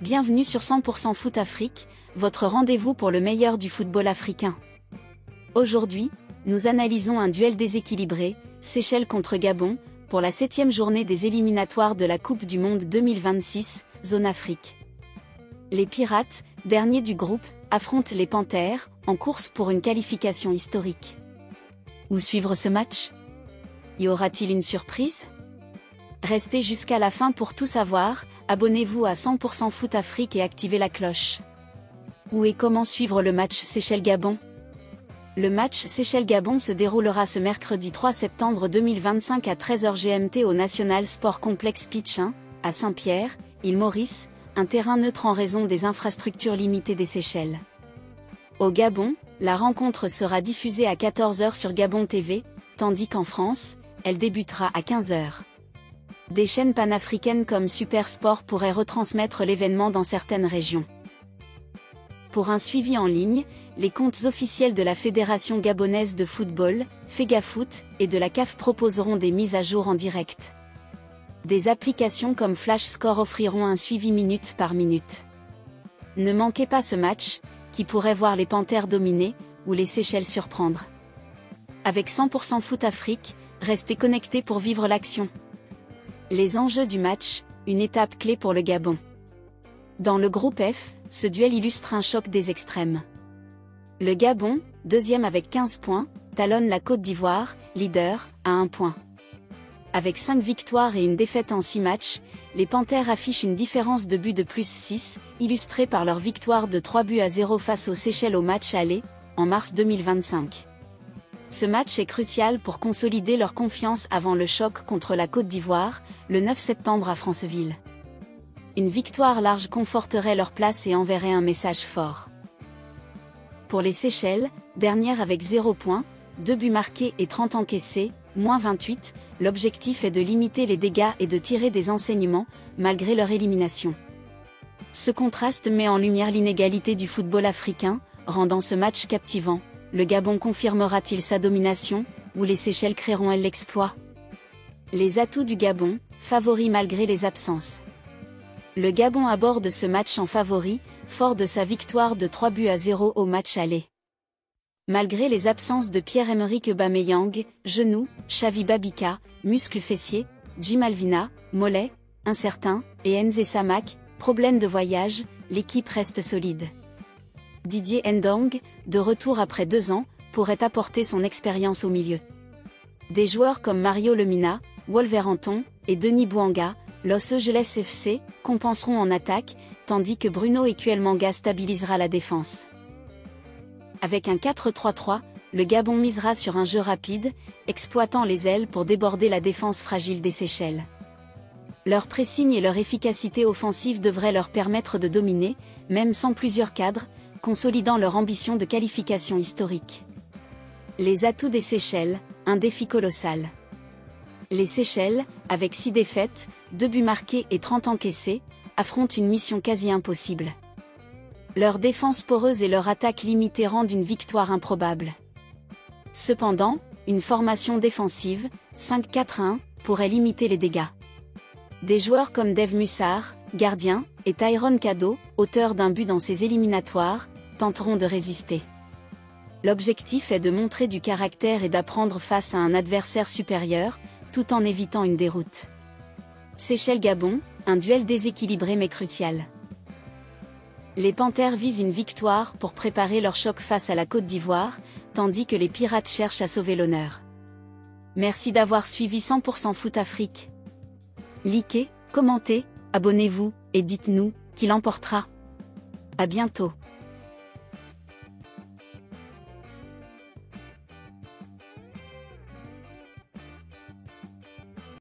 Bienvenue sur 100% Foot Afrique, votre rendez-vous pour le meilleur du football africain. Aujourd'hui, nous analysons un duel déséquilibré, Seychelles contre Gabon, pour la 7e journée des éliminatoires de la Coupe du Monde 2026, Zone Afrique. Les Pirates, derniers du groupe, affrontent les Panthères, en course pour une qualification historique. Où suivre ce match? Y aura-t-il une surprise? Restez jusqu'à la fin pour tout savoir, abonnez-vous à 100% Foot Afrique et activez la cloche. Où et comment suivre le match Seychelles-Gabon? Le match Seychelles-Gabon se déroulera ce mercredi 3 septembre 2025 à 13h GMT au National Sport Complex Pitch 1, à Saint-Pierre, île Maurice, un terrain neutre en raison des infrastructures limitées des Seychelles. Au Gabon, la rencontre sera diffusée à 14h sur Gabon TV, tandis qu'en France, elle débutera à 15h. Des chaînes panafricaines comme Super Sport pourraient retransmettre l'événement dans certaines régions. Pour un suivi en ligne, les comptes officiels de la Fédération gabonaise de football, FEGAFOOT, et de la CAF proposeront des mises à jour en direct. Des applications comme Flash Score offriront un suivi minute par minute. Ne manquez pas ce match, qui pourrait voir les Panthères dominer, ou les Seychelles surprendre. Avec 100% Foot Afrique, restez connectés pour vivre l'action. Les enjeux du match, une étape clé pour le Gabon. Dans le groupe F, ce duel illustre un choc des extrêmes. Le Gabon, deuxième avec 15 points, talonne la Côte d'Ivoire, leader, à 1 point. Avec 5 victoires et une défaite en 6 matchs, les Panthères affichent une différence de but de plus 6, illustrée par leur victoire de 3-0 face aux Seychelles au match aller, en mars 2025. Ce match est crucial pour consolider leur confiance avant le choc contre la Côte d'Ivoire, le 9 septembre à Franceville. Une victoire large conforterait leur place et enverrait un message fort. Pour les Seychelles, dernière avec 0 points, 2 buts marqués et 30 encaissés, moins 28, l'objectif est de limiter les dégâts et de tirer des enseignements, malgré leur élimination. Ce contraste met en lumière l'inégalité du football africain, rendant ce match captivant. Le Gabon confirmera-t-il sa domination, ou les Seychelles créeront-elles l'exploit? Les atouts du Gabon, favoris malgré les absences. Le Gabon aborde ce match en favori, fort de sa victoire de 3-0 au match aller. Malgré les absences de Pierre-Emerick Aubameyang, genou, Xavi Babika, muscles fessiers, Jim Alvina, mollet, incertain, et Nzé Samak, problème de voyage, l'équipe reste solide. Didier Ndong, de retour après 2 ans, pourrait apporter son expérience au milieu. Des joueurs comme Mario Lemina, Wolverhampton, et Denis Bouanga, Los Angeles FC, compenseront en attaque, tandis que Bruno Ekuelmanga stabilisera la défense. Avec un 4-3-3, le Gabon misera sur un jeu rapide, exploitant les ailes pour déborder la défense fragile des Seychelles. Leur pressing et leur efficacité offensive devraient leur permettre de dominer, même sans plusieurs cadres, consolidant leur ambition de qualification historique. Les atouts des Seychelles, un défi colossal. Les Seychelles, avec 6 défaites, 2 buts marqués et 30 encaissés, affrontent une mission quasi impossible. Leur défense poreuse et leur attaque limitée rendent une victoire improbable. Cependant, une formation défensive, 5-4-1, pourrait limiter les dégâts. Des joueurs comme Dave Mussar, gardien, et Tyrone Kado, auteur d'un but dans ces éliminatoires, tenteront de résister. L'objectif est de montrer du caractère et d'apprendre face à un adversaire supérieur, tout en évitant une déroute. Seychelles-Gabon, un duel déséquilibré mais crucial. Les Panthères visent une victoire pour préparer leur choc face à la Côte d'Ivoire, tandis que les Pirates cherchent à sauver l'honneur. Merci d'avoir suivi 100% Foot Afrique. Likez, commentez, abonnez-vous, et dites-nous, qui l'emportera. À bientôt.